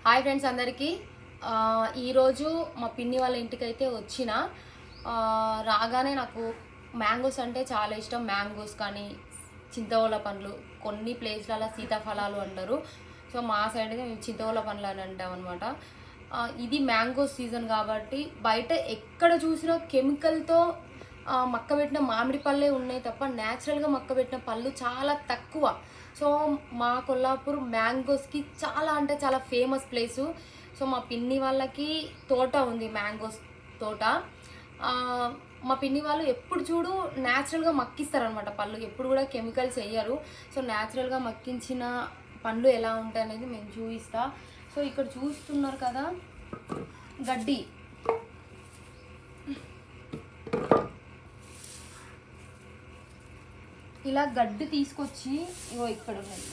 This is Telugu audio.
హాయ్ ఫ్రెండ్స్ అందరికీ ఈరోజు మా పిన్ని వాళ్ళ ఇంటికైతే వచ్చిన రాగానే నాకు మ్యాంగోస్ అంటే చాలా ఇష్టం. మ్యాంగోస్ కానీ చింతవల్ల పండ్లు, కొన్ని ప్లేస్లలో సీతాఫలాలు అంటారు. సో మా సైడ్ అయితే మేము చింతవల్ల పండ్లు అని అంటాం అనమాట. ఇది మ్యాంగో సీజన్ కాబట్టి బయట ఎక్కడ చూసినా కెమికల్తో మక్కబెట్టిన మామిడి పళ్ళే ఉన్నాయి తప్ప న్యాచురల్గా మక్కబెట్టిన పళ్ళు చాలా తక్కువ. సో మా కొల్లాపూర్ మ్యాంగోస్కి చాలా అంటే చాలా ఫేమస్ ప్లేసు. సో మా పిన్ని వాళ్ళకి తోట ఉంది, మ్యాంగోస్ తోట. మా పిన్ని వాళ్ళు ఎప్పుడు చూడు న్యాచురల్గా మక్కిస్తారనమాట పళ్ళు, ఎప్పుడు కూడా కెమికల్స్ వేయరు. సో న్యాచురల్గా మక్కించిన పండ్లు ఎలా ఉంటాయి అనేది మేము చూపిస్తా. సో ఇక్కడ చూస్తున్నారు కదా గడ్డి, ఇలా గడ్డి తీసుకొచ్చి ఇగో ఇక్కడ ఉన్నది.